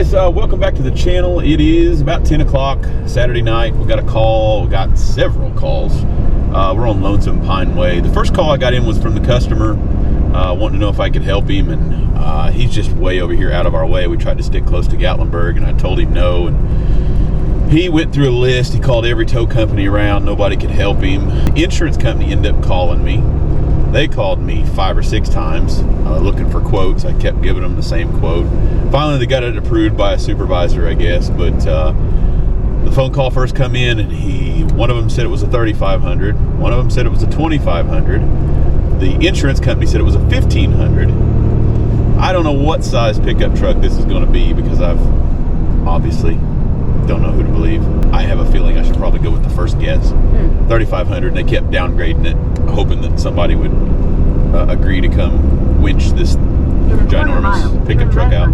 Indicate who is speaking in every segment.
Speaker 1: guys, welcome back to the channel. It is about 10 o'clock Saturday night. We got a call. We got several calls. We're on Lonesome Pine Way. The first call I got in was from the customer wanting to know if I could help him, and he's just way over here out of our way. We tried to stick close to Gatlinburg, and I told him no, and he went through a list. He called every tow company around. Nobody could help him. The insurance company ended up calling me. They called me 5 or 6 times looking for quotes. I kept giving them the same quote. Finally, they got it approved by a supervisor, I guess. But the phone call first come in, and one of them said it was a $3,500. One of them said it was a $2,500. The insurance company said it was a $1,500. I don't know what size pickup truck this is going to be because I've obviously don't know who to believe. I have a feeling I should probably go with the first guess. 3,500, and they kept downgrading it, hoping that somebody would agree to come winch this ginormous pickup truck out.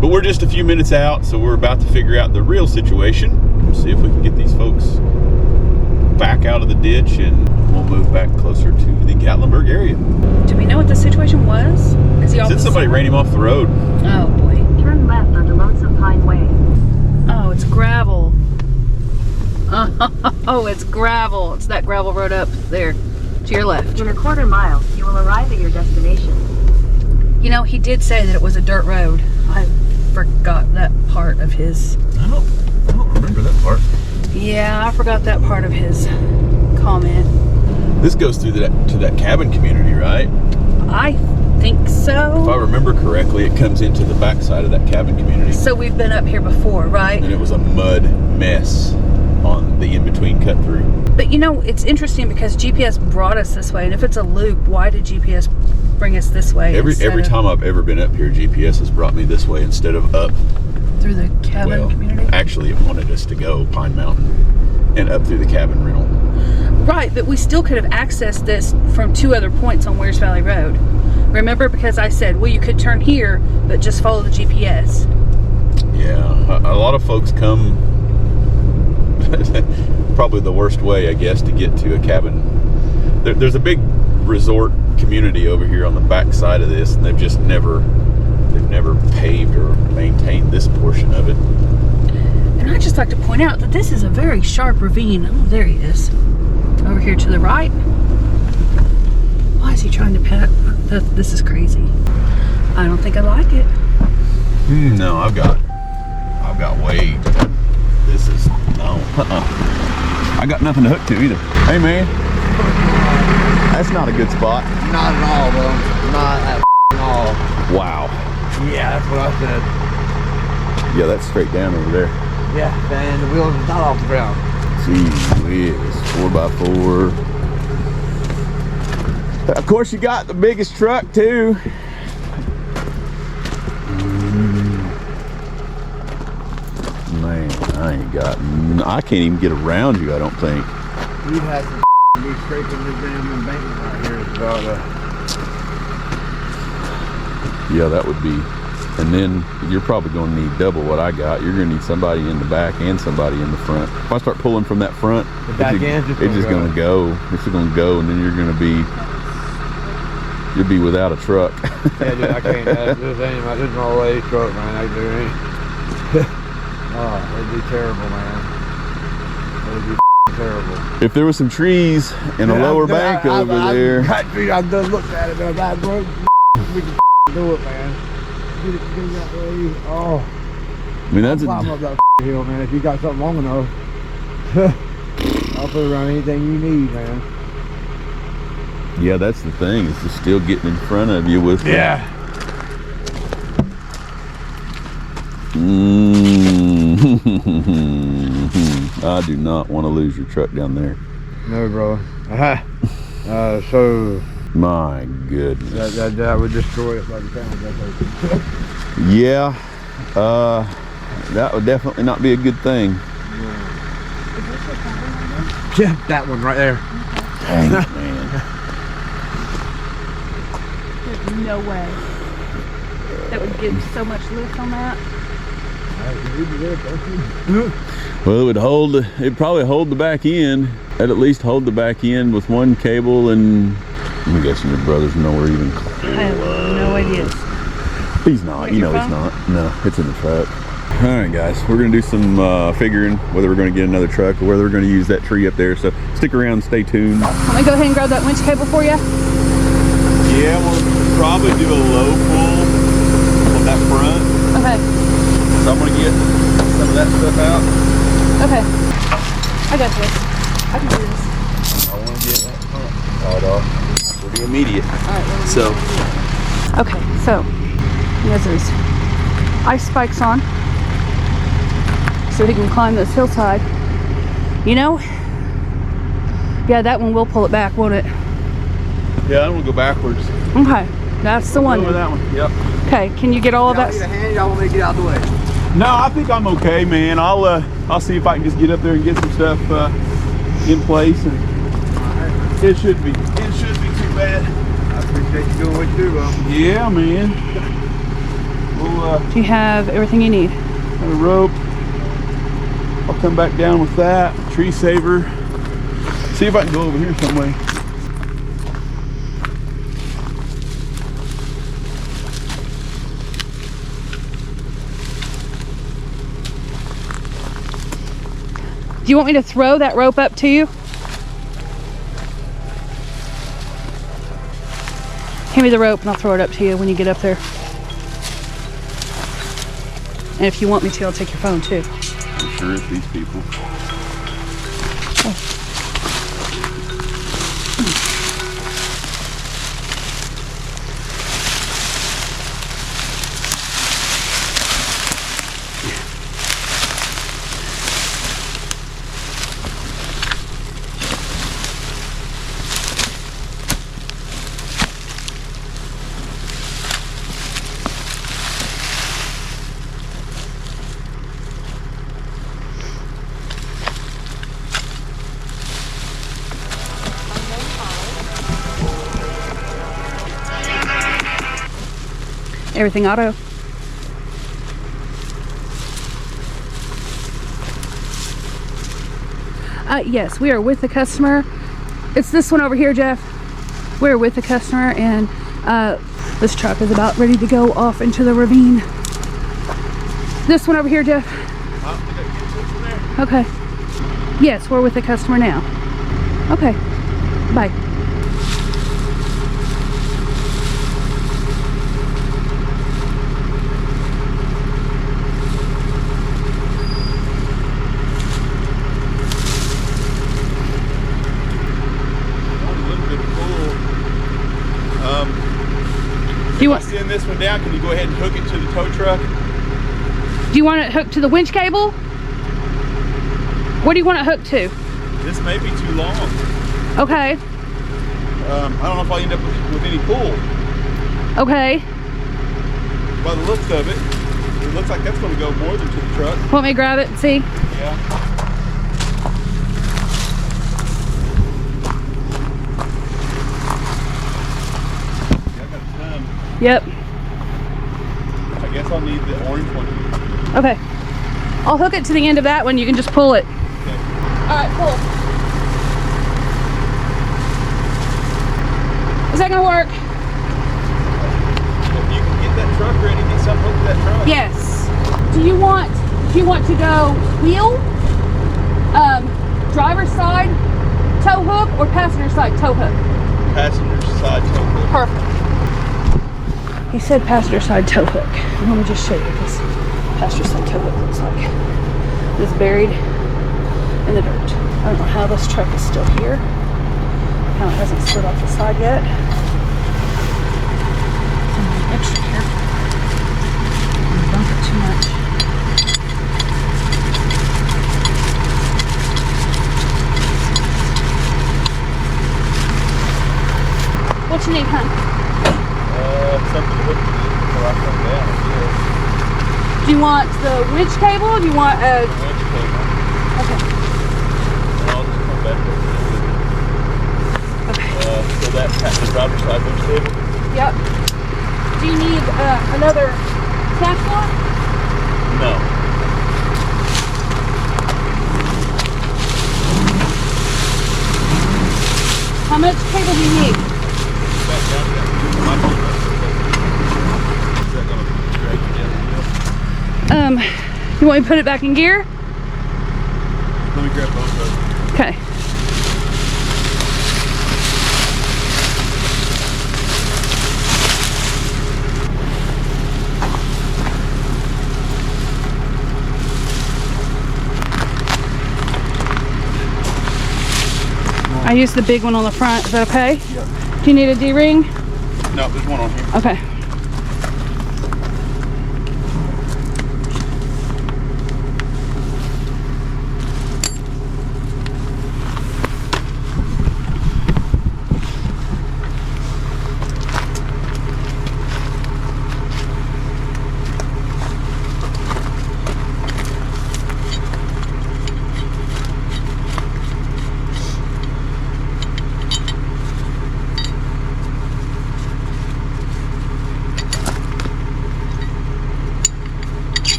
Speaker 1: But we're just a few minutes out, so we're about to figure out the real situation. We'll see if we can get these folks back out of the ditch, and we'll move back closer to the Gatlinburg area.
Speaker 2: Do we know what the situation was?
Speaker 1: Said somebody ran him off the road.
Speaker 2: Oh boy.
Speaker 3: Turn left onto Lonesome Pine Way.
Speaker 2: Oh, it's gravel. Oh, it's gravel. It's that gravel road up there to your left.
Speaker 3: In a quarter mile, you will arrive at your destination.
Speaker 2: You know, he did say that it was a dirt road. I forgot that part of his.
Speaker 1: I don't remember that part.
Speaker 2: Yeah, I forgot that part of his comment.
Speaker 1: This goes through to that cabin community, right?
Speaker 2: I think so.
Speaker 1: If I remember correctly, it comes into the backside of that cabin community.
Speaker 2: So we've been up here before, right?
Speaker 1: And it was a mud mess on the in-between cut through.
Speaker 2: But you know, it's interesting because GPS brought us this way, and if it's a loop, why did GPS bring us this way?
Speaker 1: Every time I've ever been up here, GPS has brought me this way instead of up
Speaker 2: through the cabin community.
Speaker 1: Actually, it wanted us to go Pine Mountain and up through the cabin rental.
Speaker 2: Right, but we still could have accessed this from 2 other points on Wears Valley Road. Remember, because I said, well, you could turn here, but just follow the GPS.
Speaker 1: Yeah, a lot of folks come probably the worst way, I guess, to get to a cabin. There's a big resort community over here on the back side of this, and they've never paved or maintained this portion of it.
Speaker 2: And I'd just like to point out that this is a very sharp ravine. Oh, there he is. Over here to the right. Why is he trying to pet? This is crazy. I don't think I like it.
Speaker 1: No, I've got way. This is no. I got nothing to hook to either. Hey man, that's not a good spot.
Speaker 4: Not at all, bro. Not at all.
Speaker 1: Wow.
Speaker 4: Yeah, that's what I said.
Speaker 1: Yeah, that's straight down over there.
Speaker 4: Yeah, and the wheels are not off the ground.
Speaker 1: Gee whiz, 4x4. Of course, you got the biggest truck too. Man, I can't even get around you, I don't think.
Speaker 4: You'd have to be scraping the damn embankment right here as well.
Speaker 1: Yeah, that would be. And then you're probably going to need double what I got. You're going to need somebody in the back and somebody in the front. If I start pulling from that front,
Speaker 4: the back end,
Speaker 1: it's just going to go. It's just going to go, and then you'll be without a truck.
Speaker 4: Yeah, dude, I can't. There's no way truck, man. I can do anything. Oh, it'd be terrible, man. It'd be terrible.
Speaker 1: If there was some trees and a lower bank over there.
Speaker 4: I've done looked at it, man. We can do it, man. Get it that way. Oh.
Speaker 1: I mean, that's
Speaker 4: climb up that hill, man. If you got something long enough, I'll put around anything you need, man.
Speaker 1: Yeah, that's the thing. Is just still getting in front of you with.
Speaker 4: Yeah.
Speaker 1: I do not want to lose your truck down there.
Speaker 4: No, bro. So.
Speaker 1: My goodness.
Speaker 4: That would destroy it by the time that's open.
Speaker 1: Yeah. That would definitely not be a good thing.
Speaker 4: Yeah, that one right there.
Speaker 1: Dang it, man.
Speaker 2: There's no way. That would give so much lift on that.
Speaker 1: Well, it'd probably hold the back end. It'd at least hold the back end with one cable, and I'm guessing your brother's nowhere even close.
Speaker 2: I have no idea.
Speaker 1: He's not. You know he's not. No, it's in the truck. All right, guys. We're going to do some figuring whether we're going to get another truck or whether we're going to use that tree up there. So stick around and stay tuned.
Speaker 2: Let me go ahead and grab that winch cable for you.
Speaker 1: Yeah, we'll probably do a low pull on that front.
Speaker 2: Okay.
Speaker 1: So I'm going to get some of that stuff out.
Speaker 2: Okay. I got this. I can do this.
Speaker 1: I want to get that front side off. Pretty immediate.
Speaker 2: All right.
Speaker 1: So.
Speaker 2: Okay, so he has his ice spikes on so he can climb this hillside. You know, yeah, that one will pull it back, won't it?
Speaker 1: Yeah, I'm gonna go backwards.
Speaker 2: Okay, that's the one.
Speaker 1: Over that one. Yep.
Speaker 2: Okay, can you get all of that?
Speaker 4: Y'all need a hand, y'all want me to get out of the way?
Speaker 1: No, I think I'm okay, man. I'll see if I can just get up there and get some stuff in place, and it should be too bad.
Speaker 4: I appreciate you doing what you do, bro.
Speaker 1: Yeah, man. We'll
Speaker 2: Do you have everything you need?
Speaker 1: got a rope. I'll come back down with that tree saver. See if I can go over here some way.
Speaker 2: Do you want me to throw that rope up to you? Hand me the rope and I'll throw it up to you when you get up there. And if you want me to, I'll take your phone too.
Speaker 1: I'm sure it's these people.
Speaker 2: Everything auto. Yes, we are with the customer. It's this one over here, Jeff. We're with the customer, and this truck is about ready to go off into the ravine. This one over here, Jeff. Okay. Yes, we're with the customer now. Okay. Bye. Do you want
Speaker 1: If I send this one down, can you go ahead and hook it to the tow truck?
Speaker 2: Do you want it hooked to the winch cable? What do you want it hooked to?
Speaker 1: This may be too long.
Speaker 2: Okay.
Speaker 1: I don't know if I'll end up with any pull.
Speaker 2: Okay.
Speaker 1: By the looks of it, it looks like that's going to go more than to the truck.
Speaker 2: Want me to grab it and see?
Speaker 1: Yeah.
Speaker 2: Yep.
Speaker 1: I guess I'll need the orange one.
Speaker 2: Okay. I'll hook it to the end of that one. You can just pull it.
Speaker 1: Okay.
Speaker 2: All right, cool. Is that gonna work?
Speaker 1: If you can get that truck ready, get something hooked to that truck.
Speaker 2: Yes. Do you want to go wheel, driver's side tow hook, or passenger side tow hook?
Speaker 1: Passenger side tow hook.
Speaker 2: Perfect. He said passenger side tow hook. Let me just show you what this passenger side tow hook looks like. It's buried in the dirt. I don't know how this truck is still here. How it hasn't slid off the side yet. So I'm being extra careful. Don't bump it too much. What you need, hon?
Speaker 1: Something to hook till I come down, I guess.
Speaker 2: Do you want the winch cable? Or do you want a...
Speaker 1: Winch cable.
Speaker 2: Okay.
Speaker 1: And I'll just come back with it.
Speaker 2: Okay.
Speaker 1: So that's the driver's side winch cable?
Speaker 2: Yep. Do you need another tack lock?
Speaker 1: No.
Speaker 2: How much cable do you need?
Speaker 1: Back down to that. Is that gonna
Speaker 2: You want me to put it back in gear?
Speaker 1: Let me grab both of them.
Speaker 2: Okay. I use the big one on the front. Is that okay?
Speaker 1: Yep.
Speaker 2: Do you need a D-ring?
Speaker 1: No, there's one on here.
Speaker 2: Okay.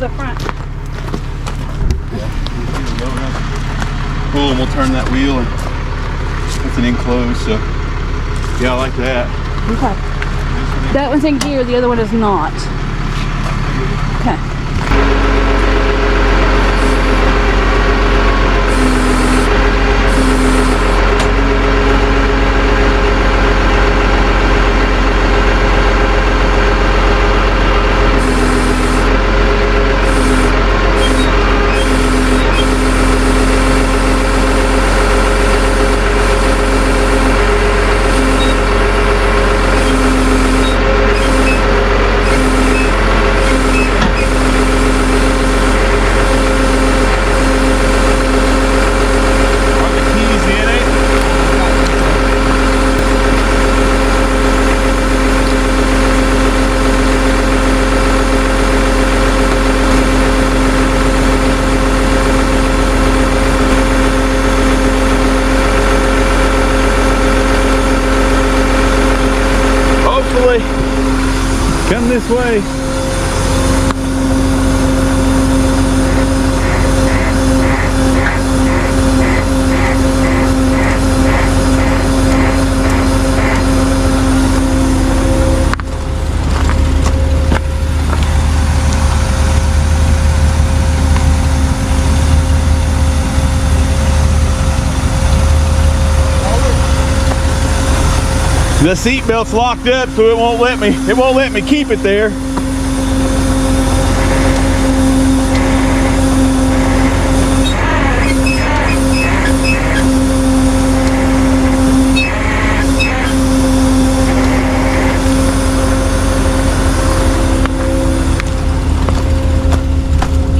Speaker 2: The front.
Speaker 1: Cool, and we'll turn that wheel, and it's an enclosed, so yeah, I like that.
Speaker 2: Okay. That one's in gear, the other one is not. Okay.
Speaker 1: Come this way. The seat belt's locked up, so it won't let me keep it there.
Speaker 2: Can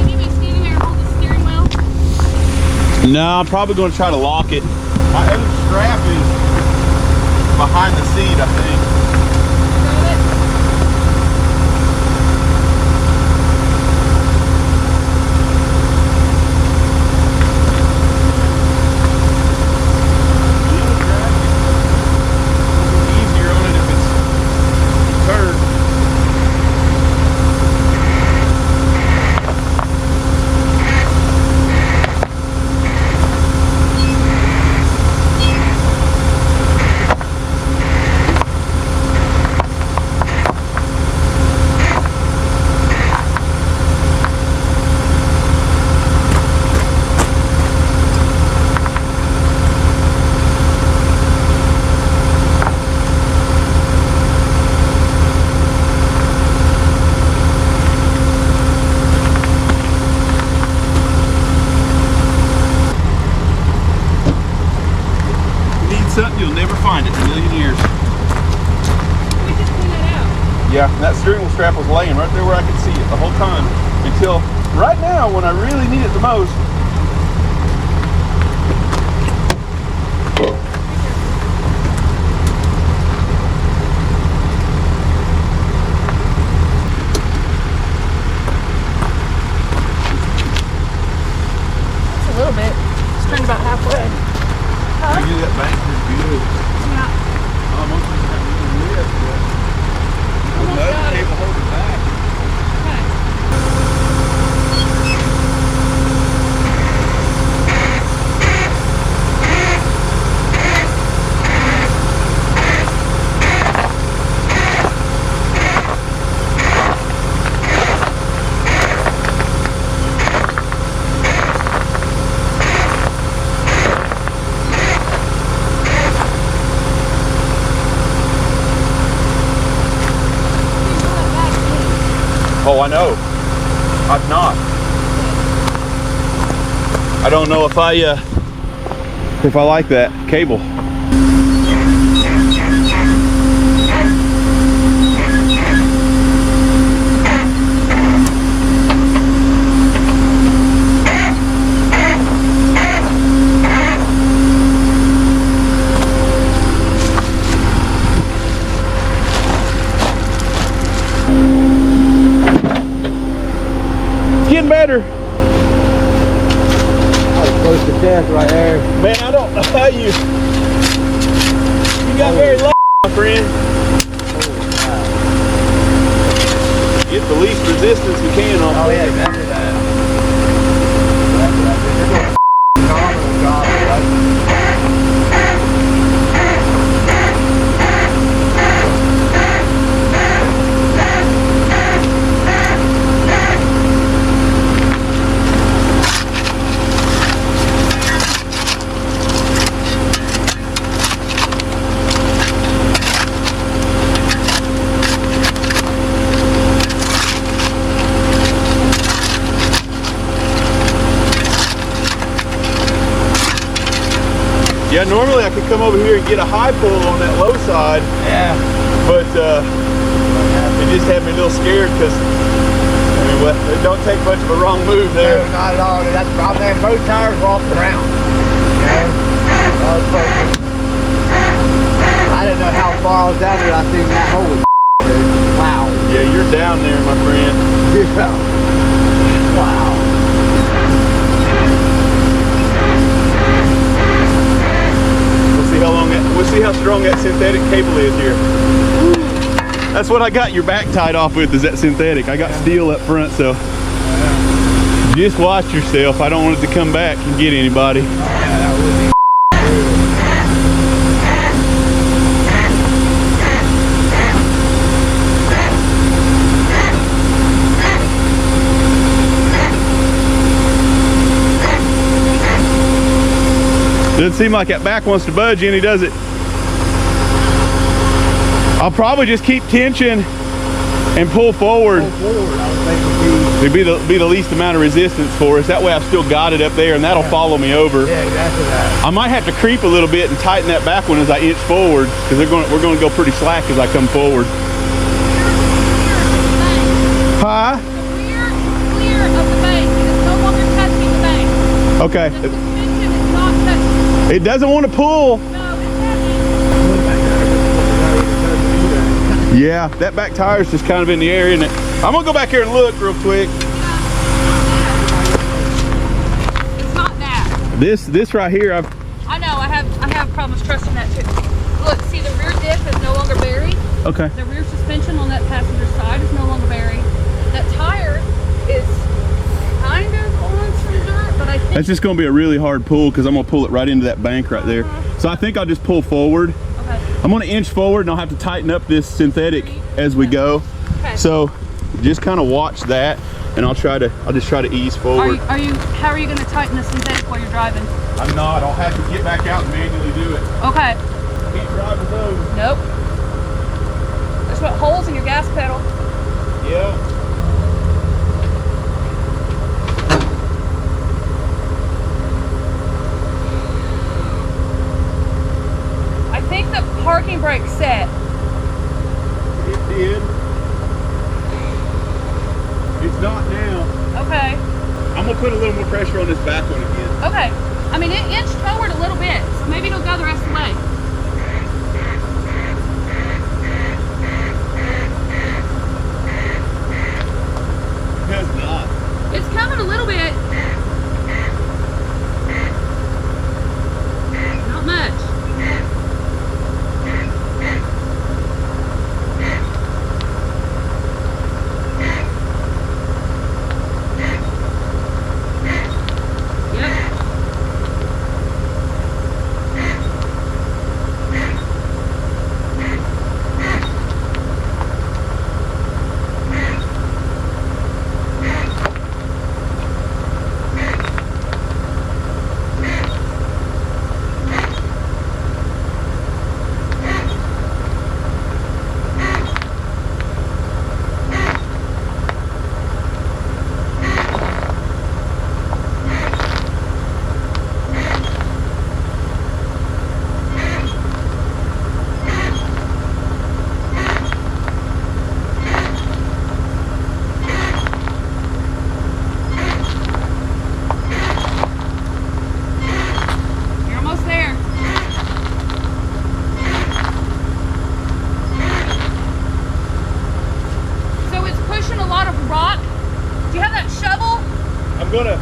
Speaker 2: you be standing there and hold the steering wheel?
Speaker 1: No, I'm probably going to try to lock it. My other strap is behind the seat, I think. Easier on it if it's turned. Something you'll never find it in a million years.
Speaker 2: We just clean that out.
Speaker 1: Yeah, that steering wheel strap was laying right there where I could see it the whole time until right now when I really need it the most.
Speaker 2: That's a little bit. It's turned about halfway.
Speaker 1: I do that bank pretty good.
Speaker 2: Yeah.
Speaker 1: Almost like that little lift, but the other cable holds it back.
Speaker 2: Okay.
Speaker 1: Oh, I know. I've not. I don't know if I like that cable. Getting better.
Speaker 4: Close to death right there.
Speaker 1: Man, I don't know how you got very lucky, my friend. Get the least resistance we can on.
Speaker 4: Oh yeah, exactly that. Phenomenal job, right?
Speaker 1: Yeah, normally I could come over here and get a high pull on that low side.
Speaker 4: Yeah.
Speaker 1: But it just had me a little scared because I mean, well, it don't take much of a wrong move there.
Speaker 4: No, not at all. That's the problem. Man, both tires were off the ground. You know? I didn't know how far I was down there. I seen that hole. Wow.
Speaker 1: Yeah, you're down there, my friend.
Speaker 4: Yeah. Wow.
Speaker 1: We'll see how strong that synthetic cable is here. That's what I got your back tied off with, is that synthetic. I got steel up front, so just watch yourself. I don't want it to come back and get anybody. Doesn't seem like that back wants to budge any, does it? I'll probably just keep tension and pull forward. It'd be the least amount of resistance for us. That way I've still got it up there and that'll follow me over.
Speaker 4: Yeah, exactly that.
Speaker 1: I might have to creep a little bit and tighten that back one as I inch forward, because we're going to go pretty slack as I come forward. Huh?
Speaker 2: Clear of the bank. It's no longer touching the bank.
Speaker 1: Okay.
Speaker 2: The suspension is not touching.
Speaker 1: It doesn't want to pull.
Speaker 2: No, it's heavy.
Speaker 1: Yeah, that back tire's just kind of in the air, isn't it? I'm gonna go back here and look real quick.
Speaker 2: It's not that.
Speaker 1: This right here,
Speaker 2: I know. I have problems trusting that too. Look, see, the rear diff is no longer buried.
Speaker 1: okay.
Speaker 2: The rear suspension on that passenger side is no longer buried. That tire is kind of on some dirt, but I think
Speaker 1: That's just gonna be a really hard pull because I'm gonna pull it right into that bank right there. So I think I'll just pull forward.
Speaker 2: okay.
Speaker 1: I'm gonna inch forward and I'll have to tighten up this synthetic as we go.
Speaker 2: Okay.
Speaker 1: So just kind of watch that, and I'll just try to ease forward.
Speaker 2: How are you going to tighten the synthetic while you're driving?
Speaker 1: I'm not. I'll have to get back out and manually do it.
Speaker 2: Okay.
Speaker 1: Can't drive with those.
Speaker 2: Nope. There's what holes in your gas pedal.
Speaker 1: Yeah.
Speaker 2: I think the parking brake set.
Speaker 1: It did. It's not now.
Speaker 2: Okay.
Speaker 1: I'm gonna put a little more pressure on this back one again.
Speaker 2: Okay. I mean, it inched forward a little bit, so maybe it'll go the rest of the way.
Speaker 1: It does not.
Speaker 2: It's coming a little bit. Not much. Yep. Do you have that shovel?
Speaker 1: I'm gonna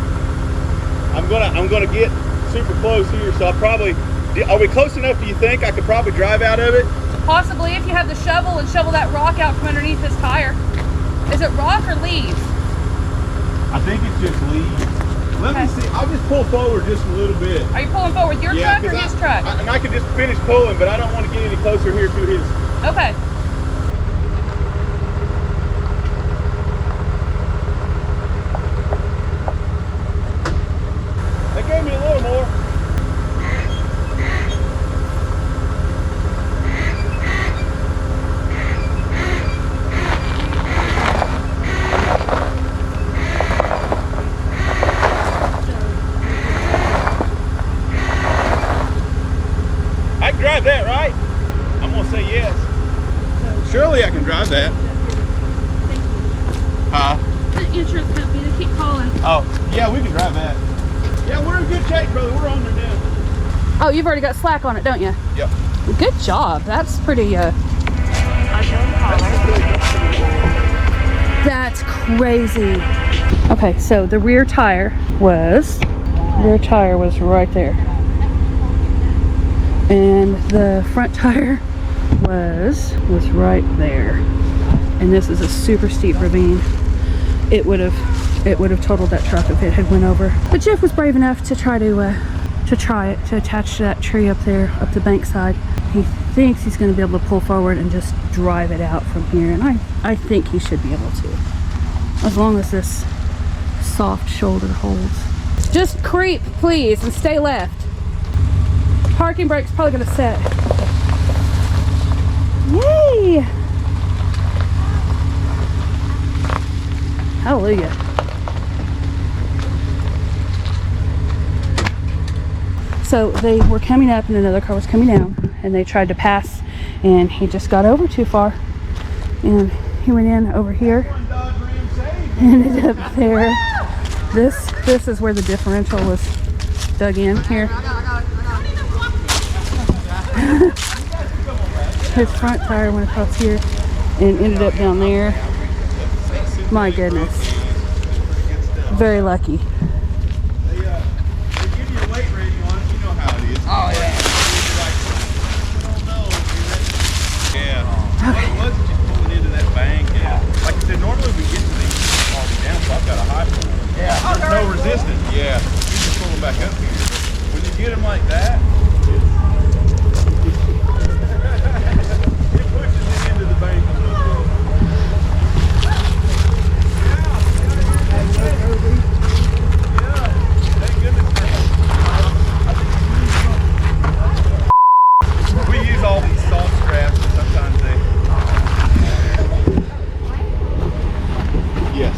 Speaker 1: get super close here, so I'll probably. Are we close enough? Do you think I could probably drive out of it?
Speaker 2: Possibly, if you have the shovel and shovel that rock out from underneath his tire. Is it rock or leaves?
Speaker 1: I think it's just leaves. Let me see. I'll just pull forward just a little bit.
Speaker 2: Are you pulling forward with your truck or his truck?
Speaker 1: And I can just finish pulling, but I don't want to get any closer here to his.
Speaker 2: Okay.
Speaker 1: That gave me a little more. I can drive that, right? I'm gonna say yes. Surely I can drive that. Huh?
Speaker 2: The insurance company, they keep calling.
Speaker 1: Oh, yeah, we can drive that. Yeah, we're in good shape, brother. We're on there now.
Speaker 2: Oh, you've already got slack on it, don't you?
Speaker 1: Yep.
Speaker 2: Good job. That's pretty, that's crazy. Okay, so the rear tire was right there. And the front tire was right there. And this is a super steep ravine. It would have totaled that truck if it had went over. But Jeff was brave enough to try to attach to that tree up there, up the bank side. He thinks he's going to be able to pull forward and just drive it out from here. And I think he should be able to, as long as this soft shoulder holds. Just creep, please, and stay left. Parking brake's probably going to set. Yay! Hallelujah. So they were coming up and another car was coming down, and they tried to pass, and he just got over too far. And he went in over here and ended up there. This is where the differential was dug in here. His front tire went across here and ended up down there. My goodness. Very lucky.
Speaker 1: They give you a weight rating on it. You know how it is.
Speaker 4: Oh, yeah.
Speaker 1: Yeah. Well, it was just pulling into that bank. Yeah. Like I said, normally we get to these falling down, so I've got a high pull.
Speaker 4: Yeah.
Speaker 1: There's no resistance. Yeah. You just pull them back up here. When you get them like that, it pushes it into the bank a little bit. We use all these salt straps, and sometimes they. Yes.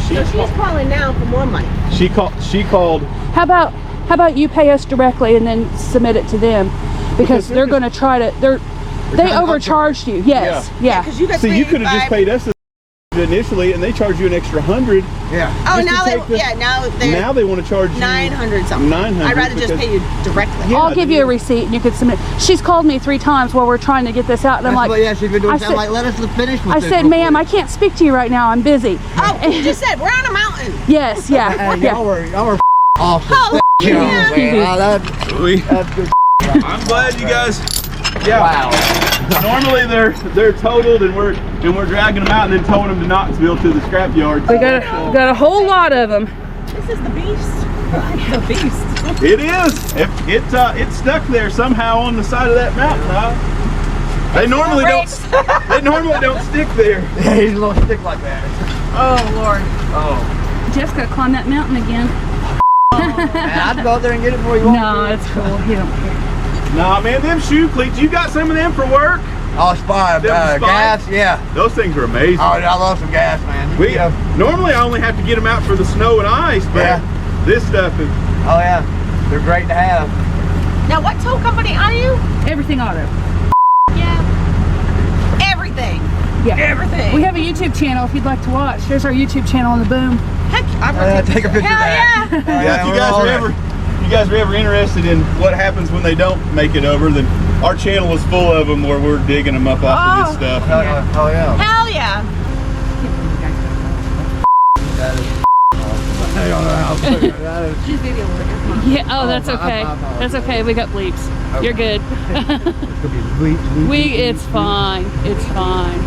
Speaker 5: So she's calling now for more money.
Speaker 1: She called.
Speaker 2: How about you pay us directly and then submit it to them, because they're going to try to. They overcharged you. Yes. Yeah.
Speaker 5: Because you got
Speaker 1: See, you could have just paid us initially, and they charge you an extra 100.
Speaker 4: Yeah.
Speaker 5: Oh,
Speaker 1: just
Speaker 5: now
Speaker 1: to
Speaker 5: they
Speaker 1: take the-
Speaker 5: now
Speaker 1: they want to charge you
Speaker 5: 900 something.
Speaker 1: 900.
Speaker 5: I'd rather just
Speaker 1: because-
Speaker 5: pay you directly.
Speaker 1: Yeah,
Speaker 2: I'll give you a receipt and you can submit. She's called me 3 times while we're trying to get this out, and I'm
Speaker 4: That's
Speaker 2: like,
Speaker 4: what, yeah, she's been doing.
Speaker 2: I
Speaker 4: I'm
Speaker 2: said-
Speaker 4: like, let us finish with
Speaker 2: I
Speaker 4: this
Speaker 2: said,
Speaker 4: real
Speaker 2: ma'am, I
Speaker 4: quick."
Speaker 2: can't speak to you right now. I'm busy.
Speaker 5: Oh, you just said we're on a mountain.
Speaker 2: Yes, yeah,
Speaker 4: Hey,
Speaker 2: yeah.
Speaker 4: y'all were awesome.
Speaker 5: Oh,
Speaker 4: Thank you,
Speaker 5: yeah.
Speaker 4: man. That's good.
Speaker 1: I'm glad you guys. Yeah.
Speaker 4: Wow.
Speaker 1: Normally they're totaled, and we're dragging them out and then towing them to Knoxville to the scrap yard.
Speaker 2: We got a whole lot of them.
Speaker 5: This is the beast. The beast.
Speaker 1: It is. It's stuck there somehow on the side of that mountain. Huh? They normally don't. They normally don't stick there.
Speaker 4: Yeah, he's a little stick like that.
Speaker 5: Oh Lord.
Speaker 4: Oh.
Speaker 2: Jeff's got to climb that mountain again.
Speaker 4: Man, I'd go out there and get it for you.
Speaker 2: No, it's cool. He don't care.
Speaker 1: Nah, man, them shoe cleats. You got some of them for work?
Speaker 4: Oh, Spy.
Speaker 1: Them Spy?
Speaker 4: Gas, yeah.
Speaker 1: Those things are amazing.
Speaker 4: Oh, I love some gas, man.
Speaker 1: Normally I only have to get them out for the snow and ice, but
Speaker 4: Yeah.
Speaker 1: this stuff is.
Speaker 4: Oh, yeah. They're great to have.
Speaker 5: Now, what tow company are you?
Speaker 2: Everything auto.
Speaker 5: Yeah. Everything.
Speaker 2: Yeah.
Speaker 5: Everything.
Speaker 2: We have a YouTube channel if you'd like to watch. There's our YouTube channel on the boom.
Speaker 5: Heck, I'm gonna
Speaker 4: Take a picture of
Speaker 5: Hell
Speaker 4: that.
Speaker 5: yeah.
Speaker 1: Yeah, if you guys are ever interested in what happens when they don't make it over, then our channel is full of them where we're digging them up off of this stuff.
Speaker 4: Oh, yeah.
Speaker 5: Hell yeah.
Speaker 4: I don't know how to put it. That is-
Speaker 5: She's video with
Speaker 2: Yeah. Oh, that's
Speaker 4: my-
Speaker 2: okay.
Speaker 4: my apologies.
Speaker 2: That's okay. We got bleeps. You're good.
Speaker 4: It's gonna be bleep.
Speaker 2: It's fine. It's fine.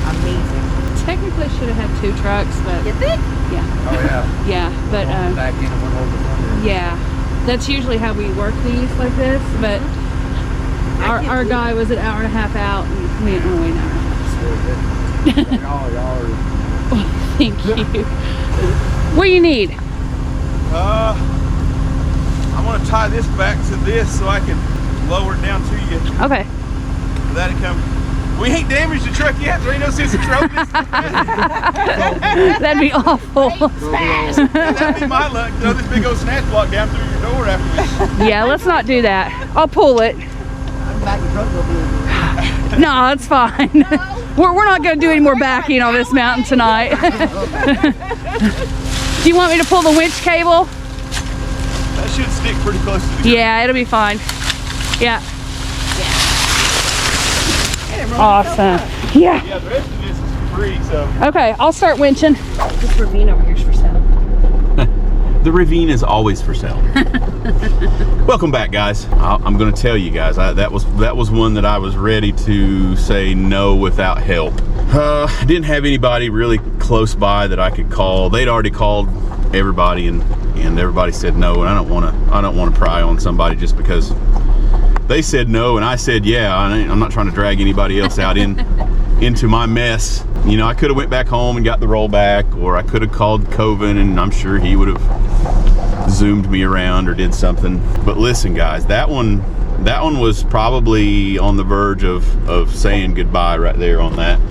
Speaker 5: Amazing.
Speaker 2: Technically should have had 2 trucks, but
Speaker 5: You think?
Speaker 2: yeah.
Speaker 4: Oh yeah.
Speaker 2: Yeah, but
Speaker 4: One back in and one over front.
Speaker 2: yeah. That's usually how we work these like this, but our guy was an hour and a half out and we didn't wait an hour and a half.
Speaker 4: Y'all are.
Speaker 2: So thank you. What do you need?
Speaker 1: I want to tie this back to this so I can lower it down to you.
Speaker 2: Okay.
Speaker 1: Let it come. We ain't damaged the truck yet. There ain't no sense of throwing this.
Speaker 2: That'd be awful.
Speaker 1: That'd be my luck. Throw this big old snatch block down through your door after we.
Speaker 2: Yeah, let's not do that. I'll pull it.
Speaker 4: I'm back in truck will be.
Speaker 2: No, it's fine. We're not going to do any more backing on this mountain tonight. Do you want me to pull the winch cable?
Speaker 1: That should stick pretty close to the.
Speaker 2: Yeah, it'll be fine. Yeah. Awesome. Yeah.
Speaker 1: Yeah, the rest of this is free, so.
Speaker 2: Okay, I'll start winching. This ravine over here's for sale.
Speaker 1: The ravine is always for sale. Welcome back, guys. I'm going to tell you guys, that was one that I was ready to say no without help. I didn't have anybody really close by that I could call. They'd already called everybody, and everybody said no. And I don't want to pry on somebody just because they said no and I said yeah. I'm not trying to drag anybody else out into my mess. You know, I could have went back home and got the rollback, or I could have called Coven and I'm sure he would have zoomed me around or did something. But listen, guys, that one was probably on the verge of saying goodbye right there on that.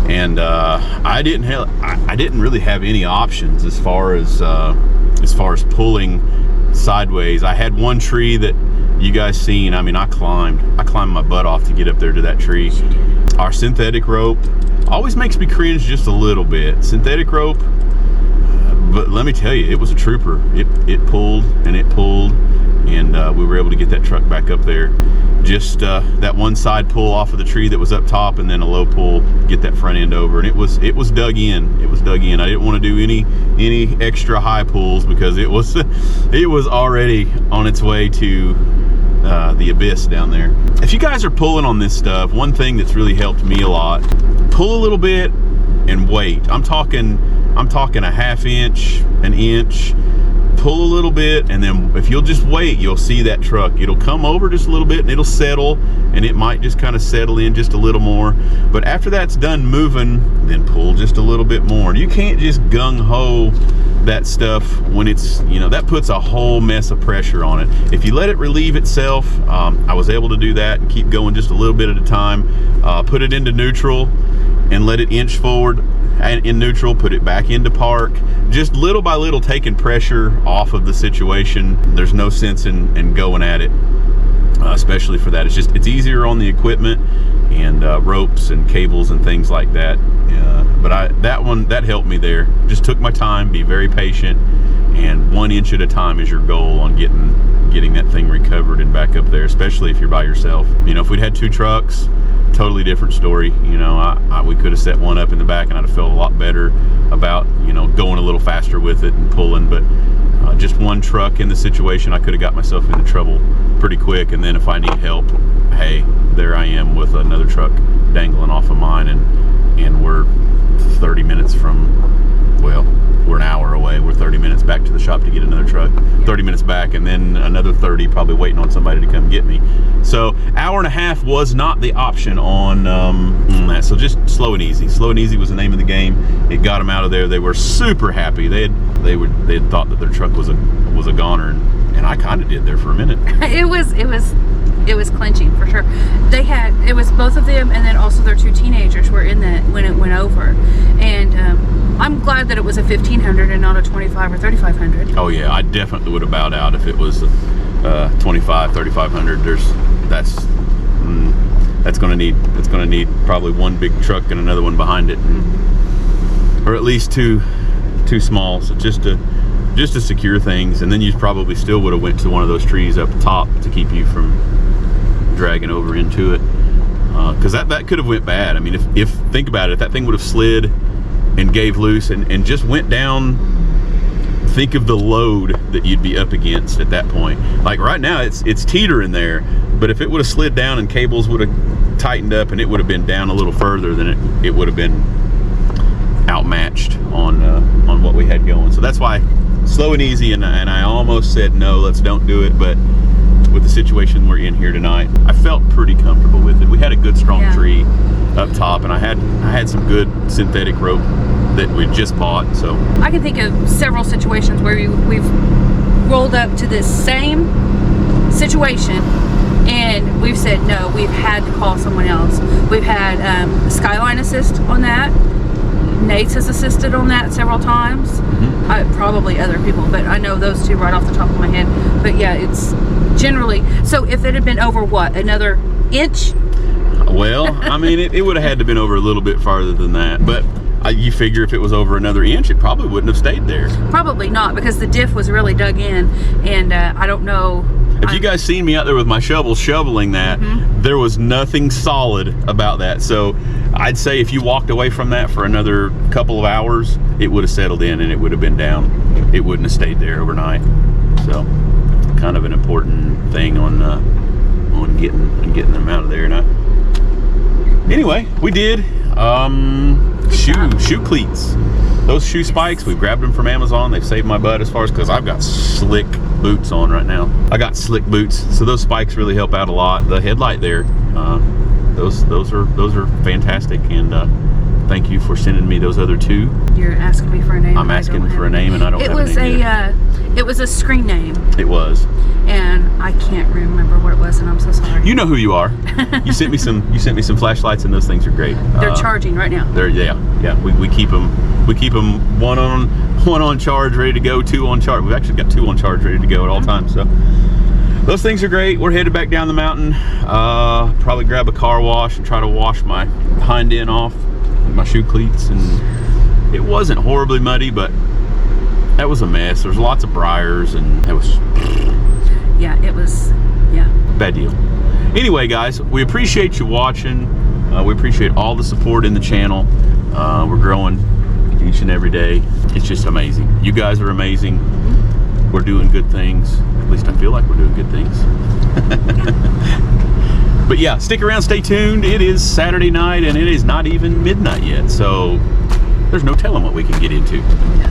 Speaker 1: And I didn't really have any options as far as pulling sideways. I had one tree that you guys seen. I mean, I climbed my butt off to get up there to that tree. Our synthetic rope always makes me cringe just a little bit. Synthetic rope, but let me tell you, it was a trooper. It pulled and it pulled, and we were able to get that truck back up there. Just that one side pull off of the tree that was up top, and then a low pull, get that front end over, and it was dug in. It was dug in. I didn't want to do any extra high pulls because it was already on its way to the abyss down there. If you guys are pulling on this stuff, one thing that's really helped me a lot: pull a little bit and wait. I'm talking a half inch, an inch. Pull a little bit, and then if you'll just wait, you'll see that truck. It'll come over just a little bit and it'll settle, and it might just kind of settle in just a little more. But after that's done moving, then pull just a little bit more. You can't just gung-ho that stuff when it's, you know, that puts a whole mess of pressure on it. If you let it relieve itself, I was able to do that and keep going just a little bit at a time. Put it into neutral and let it inch forward and in neutral, put it back into park, just little by little taking pressure off of the situation. There's no sense in going at it, especially for that. It's easier on the equipment and ropes and cables and things like that. But that helped me there. Just took my time, be very patient, and 1 inch at a time is your goal on getting that thing recovered and back up there, especially if you're by yourself. You know, if we'd had 2 trucks, totally different story. You know, we could have set one up in the back and I'd have felt a lot better about, you know, going a little faster with it and pulling. But just one truck in the situation, I could have got myself into trouble pretty quick. And then if I need help, hey, there I am with another truck dangling off of mine, and we're 30 minutes from, well, we're an hour away. We're 30 minutes back to the shop to get another truck, 30 minutes back, and then another 30 probably waiting on somebody to come get me. So hour and a half was not the option on that. So just slow and easy. Slow and easy was the name of the game. It got them out of there. They were super happy. They had thought that their truck was a goner, and I kind of did there for a minute.
Speaker 2: It was clinching for sure. It was both of them, and then also their 2 teenagers were in that when it went over. And I'm glad that it was a 1500 and not a 25 or 3500.
Speaker 1: Oh yeah, I definitely would have bowed out if it was 25, 3500. That's gonna need probably one big truck and another one behind it, or at least two small. So just to secure things, and then you probably still would have went to one of those trees up top to keep you from dragging over into it, because that could have went bad. I mean, if think about it, if that thing would have slid and gave loose and just went down think of the load that you'd be up against at that point. Like right now, it's teetering there, but if it would have slid down and cables would have tightened up and it would have been down a little further, then it would have been outmatched on what we had going. So that's why slow and easy. And I almost said no, let's don't do it, but with the situation we're in here tonight, I felt pretty comfortable with it. We had a good strong tree up top, and I had some good synthetic rope that we just bought. So
Speaker 2: I can think of several situations where we've rolled up to this same situation and we've said no, we've had to call someone else. We've had Skyline assist on that. Nate's has assisted on that several times. Probably other people, but I know those two right off the top of my head. But yeah, it's generally, so if it had been over what, another inch?
Speaker 1: Well, I mean, it would have had to been over a little bit farther than that, but you figure if it was over another inch, it probably wouldn't have stayed there.
Speaker 2: Probably not, because the diff was really dug in, and I don't know.
Speaker 1: If you guys seen me out there with my shovel shoveling that, there was nothing solid about that. So I'd say if you walked away from that for another couple of hours, it would have settled in and it would have been down. It wouldn't have stayed there overnight. So kind of an important thing on getting them out of there. And anyway, we did shoe cleats. Those shoe spikes, we grabbed them from Amazon. They've saved my butt as far as, because I've got slick boots on right now. I got slick boots, so those spikes really help out a lot. The headlight there, those are fantastic, and thank you for sending me those other two.
Speaker 2: You're asking me for a name.
Speaker 1: I'm asking for a name, and I don't have a name yet.
Speaker 2: It was a screen name.
Speaker 1: It was.
Speaker 2: And I can't remember what it was, and I'm so sorry.
Speaker 1: You know who you are. You sent me some flashlights, and those things are great.
Speaker 2: They're charging right now.
Speaker 1: We keep them one on charge, ready to go, two on charge. We've actually got two on charge, ready to go at all times. So those things are great. We're headed back down the mountain. Probably grab a car wash and try to wash my hind end off with my shoe cleats. And it wasn't horribly muddy, but that was a mess. There was lots of briars, and it was.
Speaker 2: Yeah, it was. Yeah.
Speaker 1: Bad deal. Anyway, guys, we appreciate you watching. We appreciate all the support in the channel. We're growing each and every day. It's just amazing. You guys are amazing. We're doing good things. At least I feel like we're doing good things. But yeah, stick around, stay tuned. It is Saturday night, and it is not even midnight yet, so there's no telling what we can get into.
Speaker 2: Yeah.